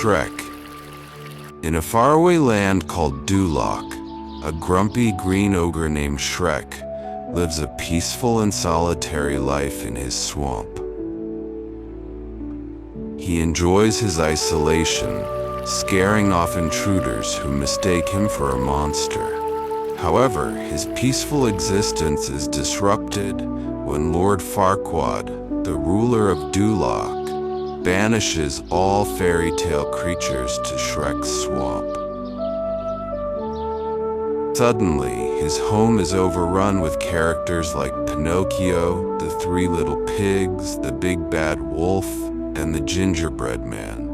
Shrek. In a faraway land called Duloc, a grumpy green ogre named Shrek lives a peaceful and solitary life in his swamp. He enjoys his isolation, scaring off intruders who mistake him for a monster. However, his peaceful existence is disrupted when Lord Farquaad, the ruler of Duloc, banishes all fairy tale creatures to Shrek's swamp. Suddenly, his home is overrun with characters like Pinocchio, the Three Little Pigs, the Big Bad Wolf, and the Gingerbread Man.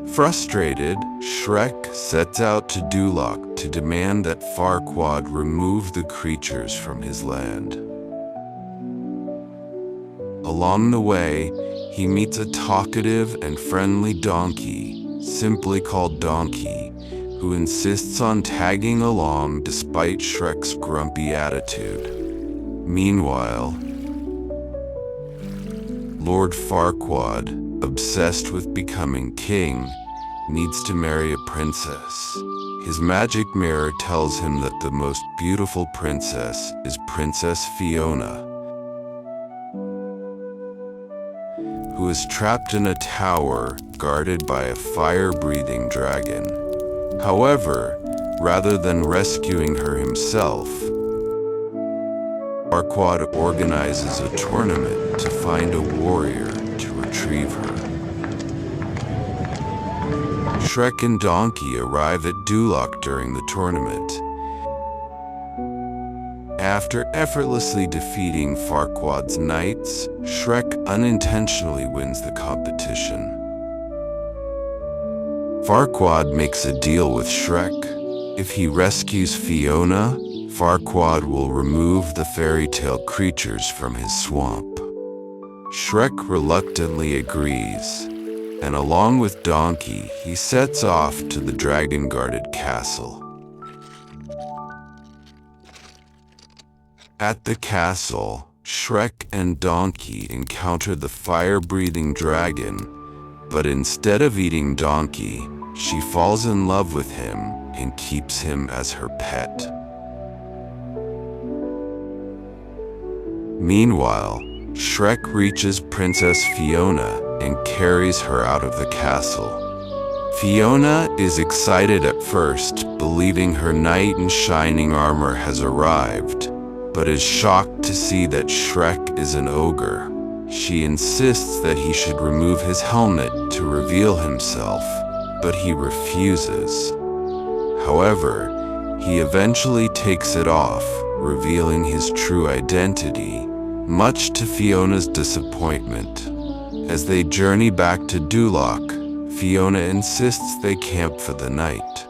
Frustrated, Shrek sets out to Duloc to demand that Farquaad remove the creatures from his land. Along the way, he meets a talkative and friendly donkey, simply called Donkey, who insists on tagging along despite Shrek's grumpy attitude. Meanwhile, Lord Farquaad, obsessed with becoming king, needs to marry a princess. His magic mirror tells him that the most beautiful princess is Princess Fiona, who is trapped in a tower guarded by a fire-breathing dragon. However, rather than rescuing her himself, Farquaad organizes a tournament to find a warrior to retrieve her. Shrek and Donkey arrive at Duloc during the tournament. After effortlessly defeating Farquaad's knights, Shrek unintentionally wins the competition. Farquaad makes a deal with Shrek. If he rescues Fiona, Farquaad will remove the fairy tale creatures from his swamp. Shrek reluctantly agrees, and along with Donkey, he sets off to the dragon-guarded castle. At the castle, Shrek and Donkey encounter the fire-breathing dragon, but instead of eating Donkey, she falls in love with him and keeps him as her pet. Meanwhile, Shrek reaches Princess Fiona and carries her out of the castle. Fiona is excited at first, believing her knight in shining armor has arrived, but is shocked to see that Shrek is an ogre. She insists that he should remove his helmet to reveal himself, but he refuses. However, he eventually takes it off, revealing his true identity, much to Fiona's disappointment. As they journey back to Duloc, Fiona insists they camp for the night.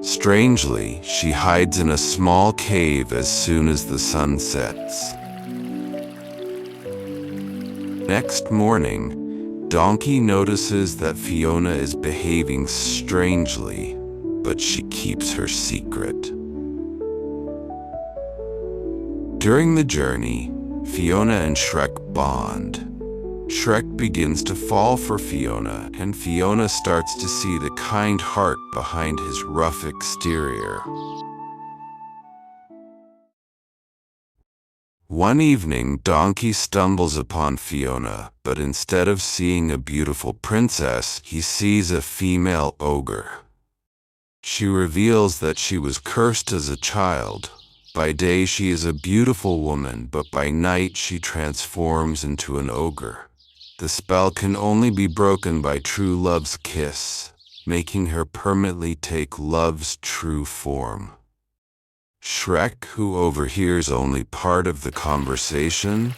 Strangely, she hides in a small cave as soon as the sun sets. Next morning, Donkey notices that Fiona is behaving strangely, but she keeps her secret. During the journey, Fiona and Shrek bond. Shrek begins to fall for Fiona, and Fiona starts to see the kind heart behind his rough exterior. One evening, Donkey stumbles upon Fiona, but instead of seeing a beautiful princess, he sees a female ogre. She reveals that she was cursed as a child. By day she is a beautiful woman, but by night she transforms into an ogre. The spell can only be broken by true love's kiss, making her permanently take love's true form. Shrek, who overhears only part of the conversation,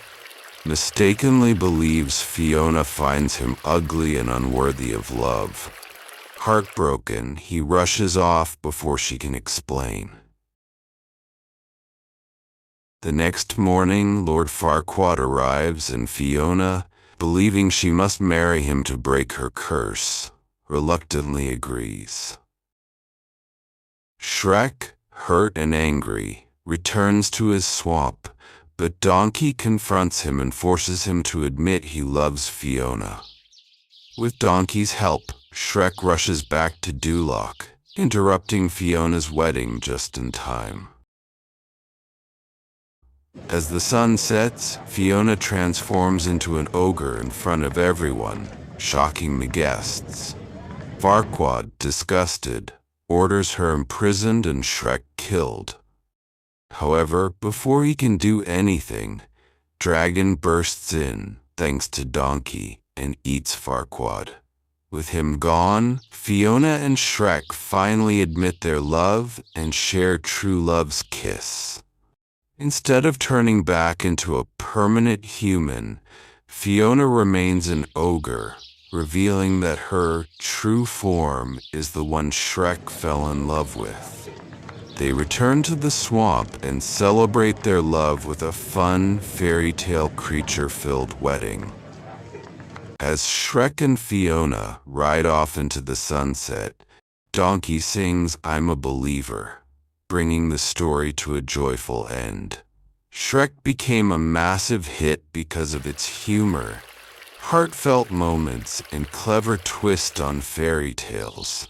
mistakenly believes Fiona finds him ugly and unworthy of love. Heartbroken, he rushes off before she can explain. The next morning, Lord Farquaad arrives, and Fiona, believing she must marry him to break her curse, reluctantly agrees. Shrek, hurt and angry, returns to his swamp, but Donkey confronts him and forces him to admit he loves Fiona. With Donkey's help, Shrek rushes back to Duloc, interrupting Fiona's wedding just in time. As the sun sets, Fiona transforms into an ogre in front of everyone, shocking the guests. Farquaad, disgusted, orders her imprisoned and Shrek killed. However, before he can do anything, Dragon bursts in, thanks to Donkey, and eats Farquaad. With him gone, Fiona and Shrek finally admit their love and share true love's kiss. Instead of turning back into a permanent human, Fiona remains an ogre, revealing that her true form is the one Shrek fell in love with. They return to the swamp and celebrate their love with a fun, fairy tale creature-filled wedding. As Shrek and Fiona ride off into the sunset, Donkey sings "I'm a Believer," bringing the story to a joyful end. Shrek became a massive hit because of its humor, heartfelt moments, and clever twist on fairy tales.